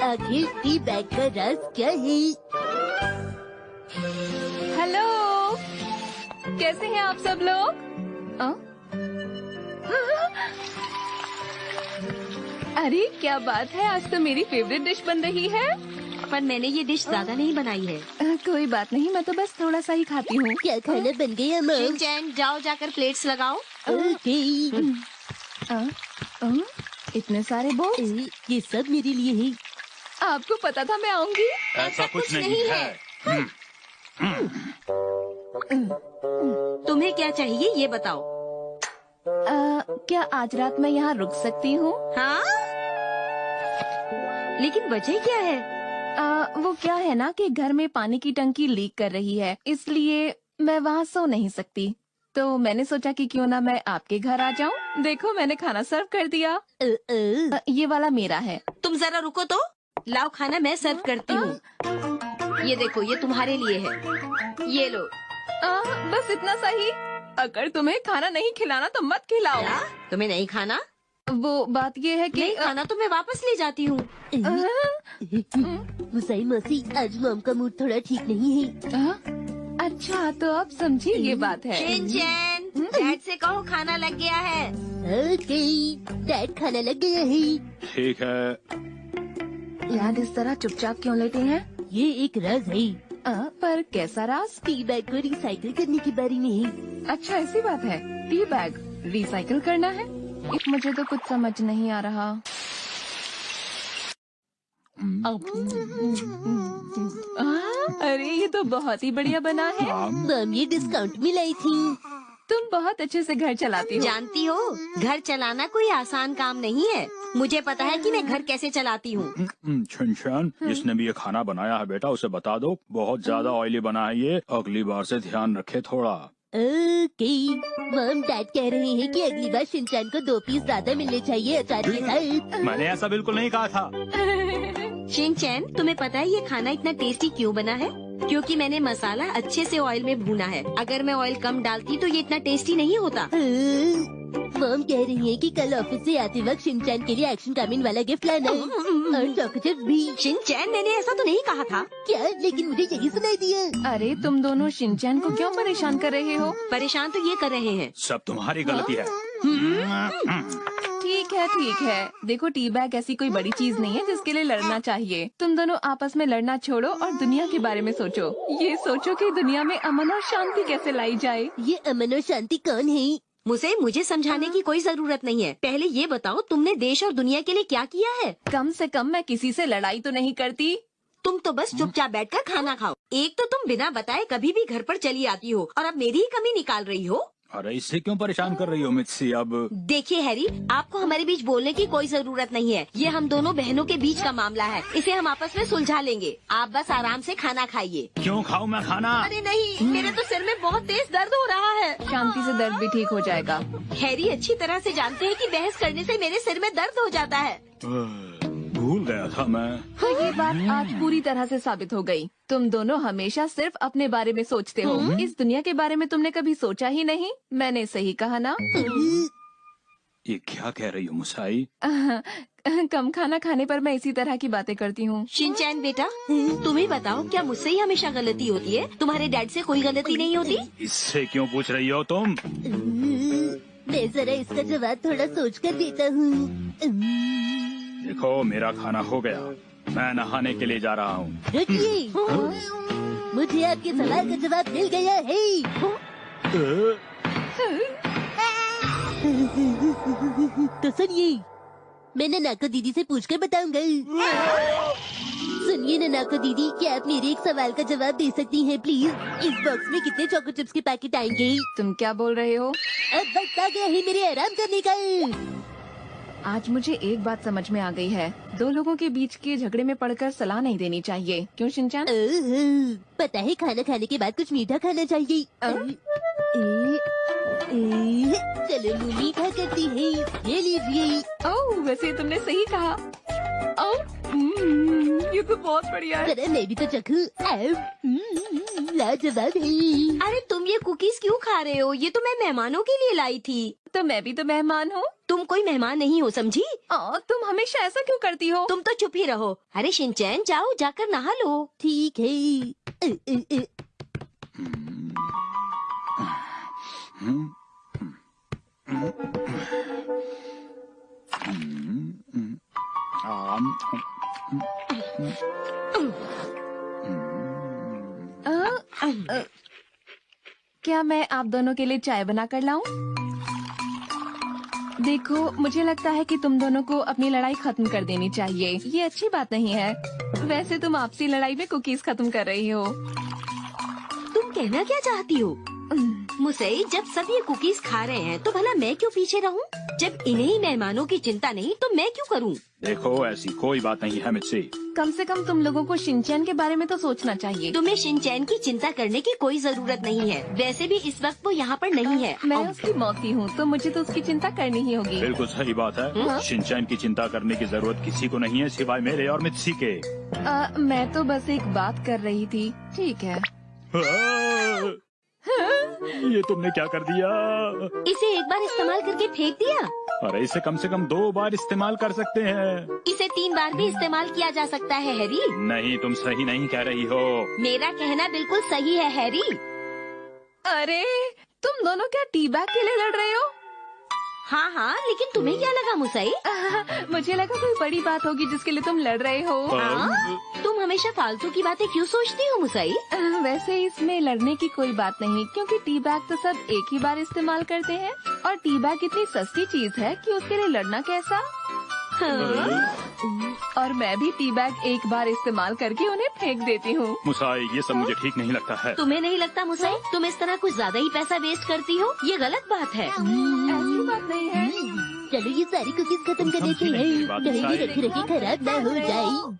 आखिर tea bag का राज क्या है? हेलो, कैसे हैं आप सब लोग? अरे क्या बात है, आज तो मेरी फेवरेट डिश बन रही है। पर मैंने ये डिश ज्यादा नहीं बनाई है। कोई बात नहीं, मैं तो बस थोड़ा सा ही खाती हूँ। क्या खाना बन गया मॉम? शिनचैन, जाओ जाकर प्लेट्स लगाओ। ओके। इतने सारे बोल, ये सब मेरे लिए है। आपको पता था मैं आऊंगी। ऐसा कुछ नहीं है। तुम्हें क्या चाहिए ये बताओ। क्या आज रात मैं यहाँ रुक सकती हूँ? हाँ, लेकिन वजह क्या है? वो क्या है ना कि घर में पानी की टंकी लीक कर रही है, इसलिए मैं वहाँ सो नहीं सकती। तो मैंने सोचा कि क्यों ना मैं आपके घर आ जाऊँ। देखो मैंने खाना सर्व कर दिया। ये वाला मेरा है। तुम जरा रुको तो, लाओ खाना मैं सर्व करती हूँ। ये देखो, ये तुम्हारे लिए है, ये लो। बस इतना सा ही। अगर तुम्हें खाना नहीं खिलाना तो मत खिलाओ। क्या? तुम्हें नहीं खाना? वो बात ये है कि नहीं खाना तो मैं वापस ले जाती हूँ। मुसाई मौसी, आज मॉम का मूड थोड़ा ठीक नहीं है। अच्छा, तो आप समझी ये बात है। शिनचैन, डैड से कहो खाना लग गया है। ओके, डैड खाना लग गया है। ठीक है। याद इस तरह चुपचाप क्यों लेटे हैं? ये एक राज है। पर कैसा राज? टी बैग को रिसाइकिल करने के बारे में है। अच्छा ऐसी बात है। टी बैग रिसाइकिल करना है? मुझे तो कुछ समझ नहीं आ रहा। अरे ये तो बहुत ही बढ़िया बना है। मॉम ये डिस्काउंट में लाई थी। तुम बहुत अच्छे से घर चलाती हो। जानती हो, घर चलाना कोई आसान काम नहीं है। मुझे पता है कि मैं घर कैसे चलाती हूँ। शिनचैन, जिसने भी ये खाना बनाया है बेटा उसे बता दो बहुत ज्यादा ऑयली बना है ये, अगली बार से ध्यान रखे थोड़ा। ओके, मॉम डैड कह रहे हैं कि अगली बार शिनचैन को 2 पीस ज्यादा मिलने चाहिए अचार के साथ। मैंने ऐसा बिल्कुल नहीं कहा था। शिनचैन, तुम्हें पता है ये खाना इतना टेस्टी क्यों बना है? क्योंकि मैंने मसाला अच्छे से ऑयल में भूना है। अगर मैं ऑयल कम डालती तो ये इतना टेस्टी नहीं होता। मॉम कह रही है कि कल ऑफिस से आते वक्त शिनचैन के लिए एक्शन कामिन वाला गिफ्ट लाना और चॉकलेट भी। शिनचैन, मैंने ऐसा तो नहीं कहा था। क्या? लेकिन मुझे यही सुनाई दिया। अरे तुम दोनों शिनचैन को क्यों परेशान कर रहे हो? परेशान तो ये कर रहे हैं। सब तुम्हारी गलती है। ठीक है। देखो टी बैग ऐसी कोई बड़ी चीज नहीं है जिसके लिए लड़ना चाहिए। तुम दोनों आपस में लड़ना छोड़ो और दुनिया के बारे में सोचो। ये सोचो कि दुनिया में अमन और शांति कैसे लाई जाए। ये अमन और शांति कौन है? मुझे समझाने की कोई जरूरत नहीं है। पहले ये बताओ, तुमने देश और दुनिया के लिए क्या किया है? कम से कम मैं किसी से लड़ाई तो नहीं करती। तुम तो बस चुपचाप बैठकर खाना खाओ। एक तो तुम बिना बताए कभी भी घर पर चली आती हो और अब मेरी ही कमी निकाल रही हो। अरे इससे क्यों परेशान कर रही हो मित्सी? अब देखिए हैरी, आपको हमारे बीच बोलने की कोई जरूरत नहीं है। ये हम दोनों बहनों के बीच का मामला है। इसे हम आपस में सुलझा लेंगे। आप बस आराम से खाना खाइए। क्यों खाऊं मैं खाना? अरे नहीं, मेरे तो सिर में बहुत तेज दर्द हो रहा है। शांति से दर्द भी ठीक हो जाएगा। हैरी अच्छी तरह से जानते हैं कि बहस करने से मेरे सिर में दर्द हो जाता है। भूल गया था मैं। तो ये बात आज पूरी तरह से साबित हो गई। तुम दोनों हमेशा सिर्फ अपने बारे में सोचते हो। इस दुनिया के बारे में तुमने कभी सोचा ही नहीं। मैंने सही कहा ना? ये क्या कह रही हो मुसाई? कम खाना खाने पर मैं इसी तरह की बातें करती हूँ। शिनचैन बेटा, तुम ही बताओ, क्या मुझसे ही हमेशा गलती होती है? तुम्हारे डैड से कोई गलती नहीं होती? इससे क्यों पूछ रही हो तुम? मैं जरा इसका जवाब थोड़ा सोच कर देता हूँ। देखो मेरा खाना हो गया, मैं नहाने के लिए जा रहा हूँ। रुकिए, मुझे आपके सवाल का जवाब मिल गया है। तो सुनिए, मैं ननाको दीदी से पूछकर बताऊंगा। सुनिए ननाको दीदी, क्या आप मेरे एक सवाल का जवाब दे सकती हैं प्लीज? इस बॉक्स में कितने चोको चिप्स के पैकेट आएंगे? तुम क्या बोल रहे हो? अब वक्त आ गया है मेरे आराम करने का। आज मुझे एक बात समझ में आ गई है। 2 लोगों के बीच के झगड़े में पड़कर सलाह नहीं देनी चाहिए। क्यों शिनचैन? पता है, खाना खाने के बाद कुछ मीठा खाना चाहिए। चलो मुँह मीठा करती है, ये लीजिए। ओह, वैसे तुमने सही कहा। ये तो बहुत बढ़िया है। जरा मैं भी तो चखूं। लाजवाब है। अरे तुम तुम ये कुकीज क्यों खा रहे हो? ये तो मैं मेहमानों के लिए लाई थी। तो मैं भी तो मेहमान हूँ। तुम कोई मेहमान नहीं हो, समझी? तुम हमेशा ऐसा क्यों करती हो? तुम तो चुप ही रहो। अरे शिनचैन, जाओ जाकर नहा लो। ठीक है। क्या मैं आप दोनों के लिए चाय बना कर लाऊं? देखो, मुझे लगता है कि तुम दोनों को अपनी लड़ाई खत्म कर देनी चाहिए। ये अच्छी बात नहीं है। वैसे तुम आपसी लड़ाई में कुकीज खत्म कर रही हो। तुम कहना क्या चाहती हो? मुसई, जब सब ये कुकीज खा रहे हैं तो भला मैं क्यों पीछे रहूं? जब इन्हें ही मेहमानों की चिंता नहीं तो मैं क्यों करूं? देखो, ऐसी कोई बात नहीं है मित्सी। कम से कम तुम लोगों को शिनचैन के बारे में तो सोचना चाहिए। तुम्हें शिनचैन की चिंता करने की कोई जरूरत नहीं है। वैसे भी इस वक्त वो यहाँ पर नहीं है। मैं उसकी मौसी हूँ, तो मुझे तो उसकी चिंता करनी ही होगी। बिल्कुल सही बात है। शिनचैन की चिंता करने की जरूरत किसी को नहीं है सिवाय मेरे और मित्सी के। मैं तो बस एक बात कर रही थी। ठीक है। ये तुमने क्या कर दिया? इसे एक बार इस्तेमाल करके फेंक दिया। अरे इसे कम से कम 2 बार इस्तेमाल कर सकते हैं। इसे 3 बार भी इस्तेमाल किया जा सकता है, हैरी। नहीं, तुम सही नहीं कह रही हो। मेरा कहना बिल्कुल सही है, हैरी। अरे, तुम दोनों क्या टी बैग के लिए लड़ रहे हो? हाँ हाँ, लेकिन तुम्हें क्या लगा मुसई? मुझे लगा कोई बड़ी बात होगी जिसके लिए तुम लड़ रहे हो। तुम हमेशा फालतू की बातें क्यों सोचती हो मुसई? वैसे इसमें लड़ने की कोई बात नहीं, क्योंकि टी बैग तो सब एक ही बार इस्तेमाल करते हैं और टी बैग इतनी सस्ती चीज है कि उसके लिए लड़ना कैसा। और मैं भी टी बैग एक बार इस्तेमाल करके उन्हें फेंक देती हूँ। मुसाई, ये सब मुझे ठीक नहीं लगता है। तुम्हें नहीं लगता मुसई? तुम इस तरह कुछ ज्यादा ही पैसा वेस्ट करती हो। ये गलत बात है। ऐसी बात नहीं है। चलो ये सारी कुकीज खत्म कर देते हैं, कहीं भी रखी रखी खराब ना हो जाए।